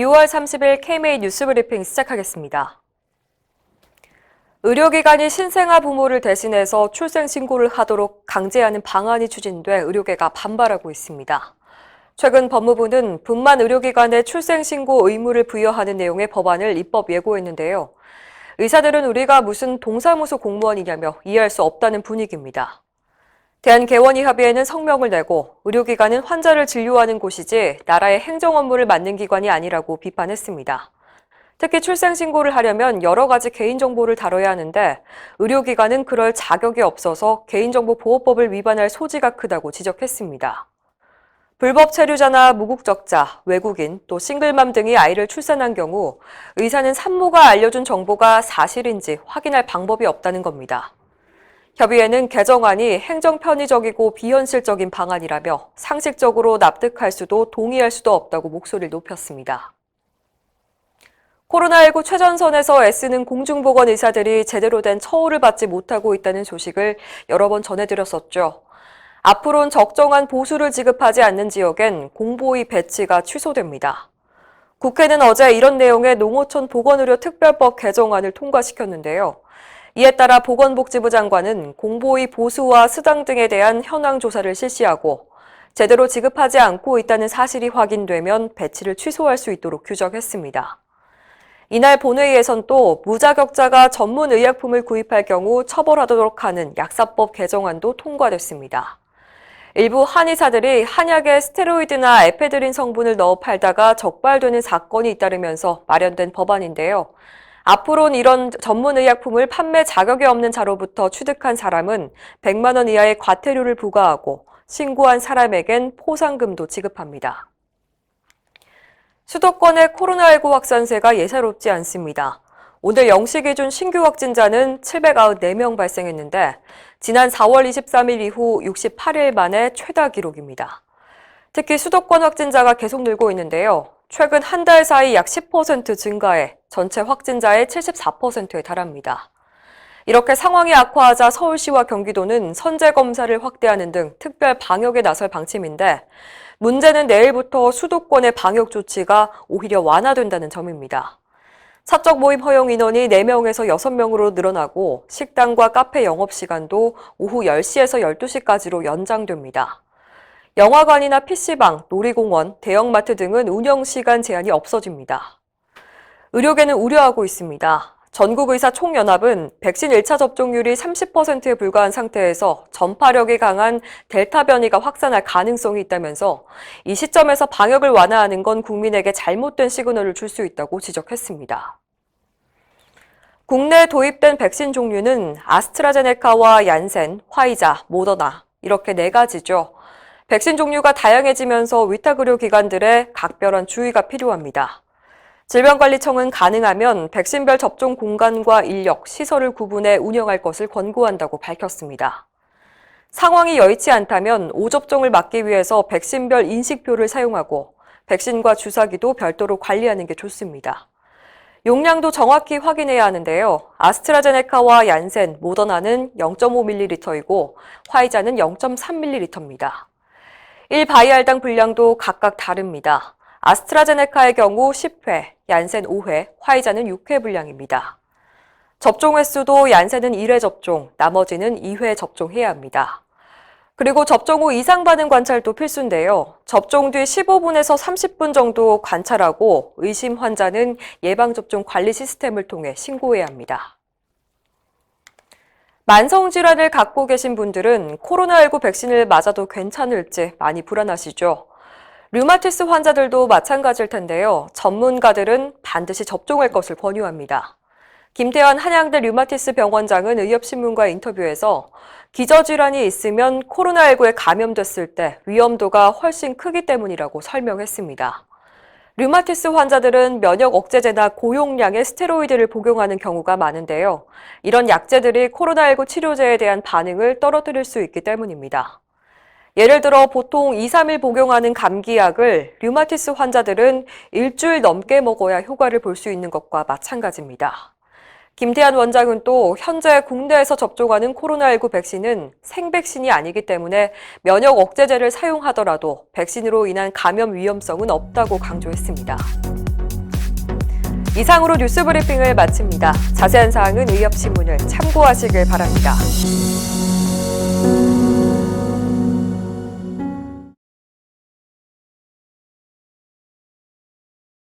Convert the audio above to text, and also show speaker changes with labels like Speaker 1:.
Speaker 1: 6월 30일 KMA 뉴스브리핑 시작하겠습니다. 의료기관이 신생아 부모를 대신해서 출생신고를 하도록 강제하는 방안이 추진돼 의료계가 반발하고 있습니다. 최근 법무부는 분만 의료기관에 출생신고 의무를 부여하는 내용의 법안을 입법 예고했는데요. 의사들은 우리가 무슨 동사무소 공무원이냐며 이해할 수 없다는 분위기입니다. 대한개원의협의회는 성명을 내고 의료기관은 환자를 진료하는 곳이지 나라의 행정 업무를 맡는 기관이 아니라고 비판했습니다. 특히 출생신고를 하려면 여러 가지 개인정보를 다뤄야 하는데 의료기관은 그럴 자격이 없어서 개인정보보호법을 위반할 소지가 크다고 지적했습니다. 불법 체류자나 무국적자, 외국인, 또 싱글맘 등이 아이를 출산한 경우 의사는 산모가 알려준 정보가 사실인지 확인할 방법이 없다는 겁니다. 협의회는 개정안이 행정 편의적이고 비현실적인 방안이라며 상식적으로 납득할 수도 동의할 수도 없다고 목소리를 높였습니다. 코로나19 최전선에서 애쓰는 공중보건 의사들이 제대로 된 처우를 받지 못하고 있다는 소식을 여러 번 전해드렸었죠. 앞으로는 적정한 보수를 지급하지 않는 지역엔 공보의 배치가 취소됩니다. 국회는 어제 이런 내용의 농어촌 보건의료 특별법 개정안을 통과시켰는데요. 이에 따라 보건복지부 장관은 공보의 보수와 수당 등에 대한 현황 조사를 실시하고 제대로 지급하지 않고 있다는 사실이 확인되면 배치를 취소할 수 있도록 규정했습니다. 이날 본회의에선 또 무자격자가 전문 의약품을 구입할 경우 처벌하도록 하는 약사법 개정안도 통과됐습니다. 일부 한의사들이 한약에 스테로이드나 에페드린 성분을 넣어 팔다가 적발되는 사건이 잇따르면서 마련된 법안인데요. 앞으로는 이런 전문의약품을 판매 자격이 없는 자로부터 취득한 사람은 100만 원 이하의 과태료를 부과하고 신고한 사람에겐 포상금도 지급합니다. 수도권의 코로나19 확산세가 예사롭지 않습니다. 오늘 0시 기준 신규 확진자는 794명 발생했는데 지난 4월 23일 이후 68일 만에 최다 기록입니다. 특히 수도권 확진자가 계속 늘고 있는데요. 최근 한 달 사이 약 10% 증가해 전체 확진자의 74%에 달합니다. 이렇게 상황이 악화하자 서울시와 경기도는 선제검사를 확대하는 등 특별 방역에 나설 방침인데 문제는 내일부터 수도권의 방역 조치가 오히려 완화된다는 점입니다. 사적 모임 허용 인원이 4명에서 6명으로 늘어나고 식당과 카페 영업시간도 오후 10시에서 12시까지로 연장됩니다. 영화관이나 PC방, 놀이공원, 대형마트 등은 운영시간 제한이 없어집니다. 의료계는 우려하고 있습니다. 전국의사총연합은 백신 1차 접종률이 30%에 불과한 상태에서 전파력이 강한 델타 변이가 확산할 가능성이 있다면서 이 시점에서 방역을 완화하는 건 국민에게 잘못된 시그널을 줄 수 있다고 지적했습니다. 국내에 도입된 백신 종류는 아스트라제네카와 얀센, 화이자, 모더나 이렇게 4가지죠. 백신 종류가 다양해지면서 위탁의료기관들의 각별한 주의가 필요합니다. 질병관리청은 가능하면 백신별 접종 공간과 인력, 시설을 구분해 운영할 것을 권고한다고 밝혔습니다. 상황이 여의치 않다면 5접종을 막기 위해서 백신별 인식표를 사용하고 백신과 주사기도 별도로 관리하는 게 좋습니다. 용량도 정확히 확인해야 하는데요. 아스트라제네카와 얀센, 모더나는 0.5ml이고 화이자는 0.3ml입니다. 1바이알당 분량도 각각 다릅니다. 아스트라제네카의 경우 10회, 얀센 5회, 화이자는 6회 분량입니다. 접종 횟수도 얀센은 1회 접종, 나머지는 2회 접종해야 합니다. 그리고 접종 후 이상 반응 관찰도 필수인데요. 접종 뒤 15분에서 30분 정도 관찰하고 의심 환자는 예방접종 관리 시스템을 통해 신고해야 합니다. 만성질환을 갖고 계신 분들은 코로나19 백신을 맞아도 괜찮을지 많이 불안하시죠? 류마티스 환자들도 마찬가지일 텐데요. 전문가들은 반드시 접종할 것을 권유합니다. 김태환 한양대 류마티스 병원장은 의협신문과 인터뷰에서 기저질환이 있으면 코로나19에 감염됐을 때 위험도가 훨씬 크기 때문이라고 설명했습니다. 류마티스 환자들은 면역 억제제나 고용량의 스테로이드를 복용하는 경우가 많은데요. 이런 약제들이 코로나19 치료제에 대한 반응을 떨어뜨릴 수 있기 때문입니다. 예를 들어 보통 2, 3일 복용하는 감기약을 류마티스 환자들은 일주일 넘게 먹어야 효과를 볼 수 있는 것과 마찬가지입니다. 김태환 원장은 또 현재 국내에서 접종하는 코로나19 백신은 생백신이 아니기 때문에 면역 억제제를 사용하더라도 백신으로 인한 감염 위험성은 없다고 강조했습니다. 이상으로 뉴스 브리핑을 마칩니다. 자세한 사항은 의협신문을 참고하시길 바랍니다.